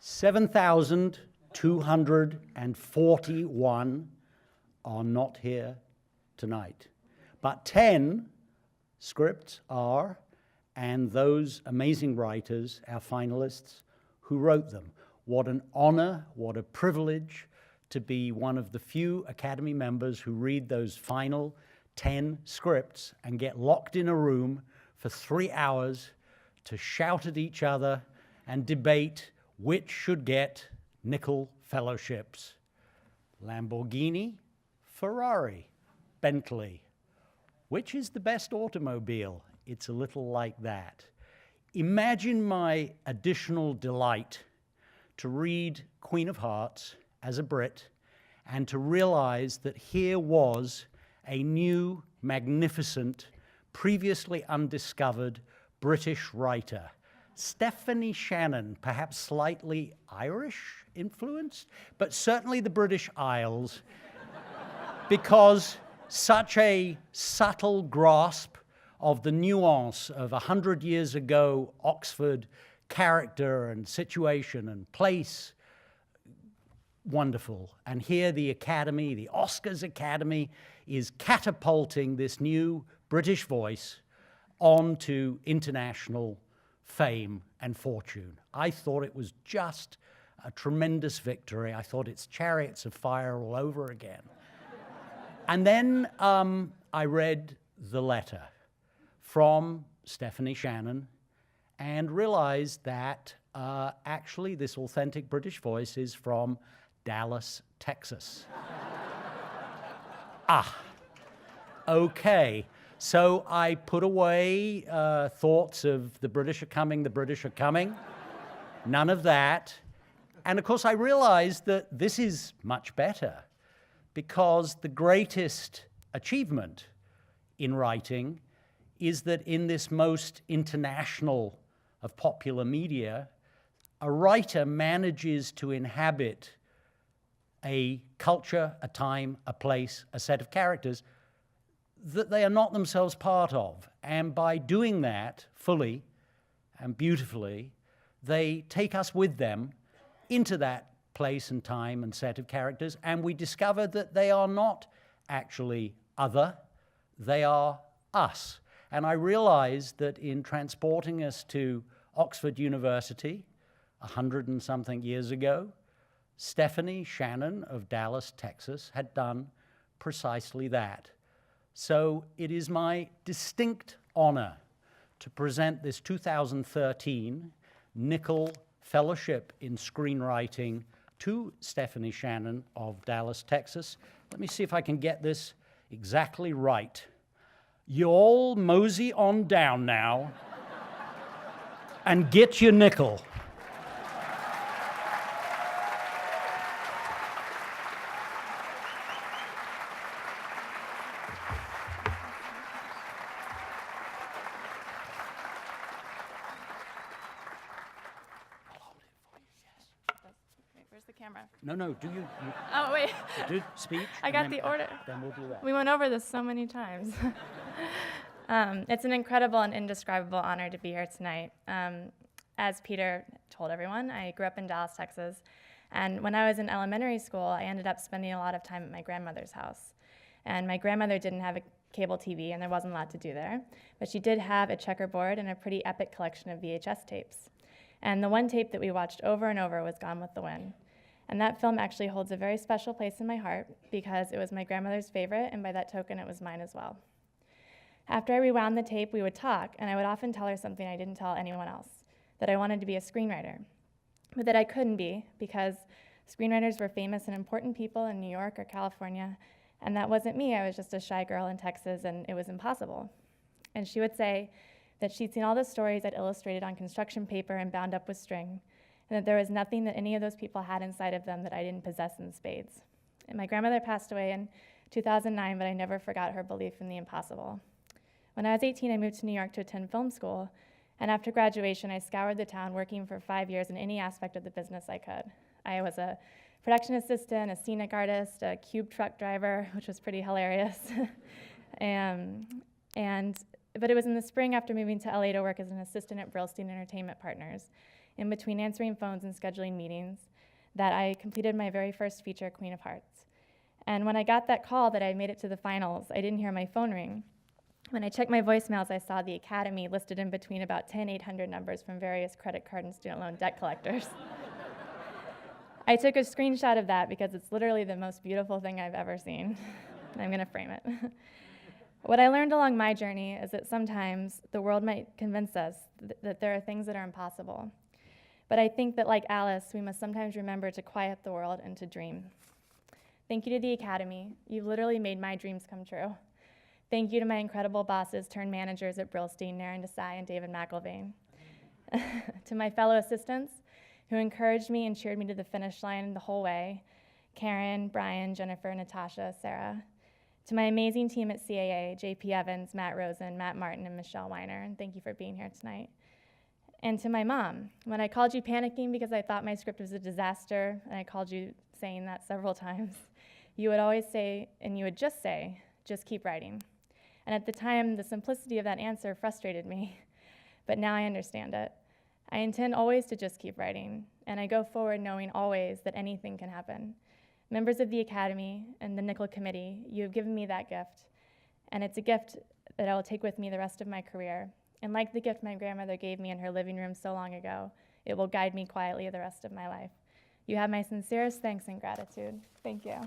7,241 are not here tonight, but 10 scripts are, and those amazing writers, our finalists, who wrote them. What an honor, what a privilege to be one of the few Academy members who read those final 10 scripts and get locked in a room for 3 hours to shout at each other and debate which should get Nicholl fellowships. Lamborghini, Ferrari, Bentley. Which is the best automobile? It's a little like that. Imagine my additional delight to read Queen of Hearts as a Brit and to realize that here was a new, magnificent, previously undiscovered British writer. Stephanie Shannon, perhaps slightly Irish influenced, but certainly the British Isles, because such a subtle grasp of the nuance of 100 years ago Oxford character and situation and place, wonderful. And here the Academy, the Oscars Academy, is catapulting this new British voice onto international fame and fortune. I thought it was just a tremendous victory. I thought it's Chariots of Fire all over again. And then I read the letter from Stephanie Shannon and realized that actually this authentic British voice is from Dallas, Texas. Okay. So I put away thoughts of the British are coming, the British are coming. None of that. And of course I realized that this is much better because the greatest achievement in writing is that in this most international of popular media, a writer manages to inhabit a culture, a time, a place, a set of characters that they are not themselves part of. And by doing that fully and beautifully, they take us with them into that place and time and set of characters, and we discover that they are not actually other, they are us. And I realized that in transporting us to Oxford University 100 and something years ago, Stephanie Shannon of Dallas, Texas, had done precisely that. So it is my distinct honor to present this 2013 Nicholl Fellowship in Screenwriting to Stephanie Shannon of Dallas, Texas. Let me see if I can get this exactly right. You all mosey on down now and get your Nicholl. No, do you Oh, wait. do speech? I got the order. Then we'll do that. We went over this so many times. It's an incredible and indescribable honor to be here tonight. As Peter told everyone, I grew up in Dallas, Texas. And when I was in elementary school, I ended up spending a lot of time at my grandmother's house. And my grandmother didn't have a cable TV, and there wasn't a lot to do there. But she did have a checkerboard and a pretty epic collection of VHS tapes. And the one tape that we watched over and over was Gone with the Wind. And that film actually holds a very special place in my heart because it was my grandmother's favorite, and by that token, it was mine as well. After I rewound the tape, we would talk, and I would often tell her something I didn't tell anyone else, that I wanted to be a screenwriter, but that I couldn't be because screenwriters were famous and important people in New York or California, and that wasn't me. I was just a shy girl in Texas, and it was impossible. And she would say that she'd seen all the stories I'd illustrated on construction paper and bound up with string, and that there was nothing that any of those people had inside of them that I didn't possess in spades. And my grandmother passed away in 2009, but I never forgot her belief in the impossible. When I was 18, I moved to New York to attend film school, and after graduation, I scoured the town working for 5 years in any aspect of the business I could. I was a production assistant, a scenic artist, a cube truck driver, which was pretty hilarious. But it was in the spring after moving to LA to work as an assistant at Brillstein Entertainment Partners in between answering phones and scheduling meetings, that I completed my very first feature, Queen of Hearts. And when I got that call that I made it to the finals, I didn't hear my phone ring. When I checked my voicemails, I saw the Academy listed in between about 10 800 numbers from various credit card and student loan debt collectors. I took a screenshot of that because it's literally the most beautiful thing I've ever seen. I'm going to frame it. What I learned along my journey is that sometimes the world might convince us that there are things that are impossible. But I think that, like Alice, we must sometimes remember to quiet the world and to dream. Thank you to the Academy. You've literally made my dreams come true. Thank you to my incredible bosses turned managers at Brillstein, Naren Desai, and David McIlvain. To my fellow assistants, who encouraged me and cheered me to the finish line the whole way, Karen, Brian, Jennifer, Natasha, Sarah. To my amazing team at CAA, JP Evans, Matt Rosen, Matt Martin, and Michelle Weiner, and thank you for being here tonight. And to my mom, when I called you panicking because I thought my script was a disaster, and I called you saying that several times, you would always say, and you would just say, just keep writing. And at the time, the simplicity of that answer frustrated me, but now I understand it. I intend always to just keep writing, and I go forward knowing always that anything can happen. Members of the Academy and the Nicholl Committee, you have given me that gift, and it's a gift that I will take with me the rest of my career. And like the gift my grandmother gave me in her living room so long ago, it will guide me quietly the rest of my life. You have my sincerest thanks and gratitude. Thank you.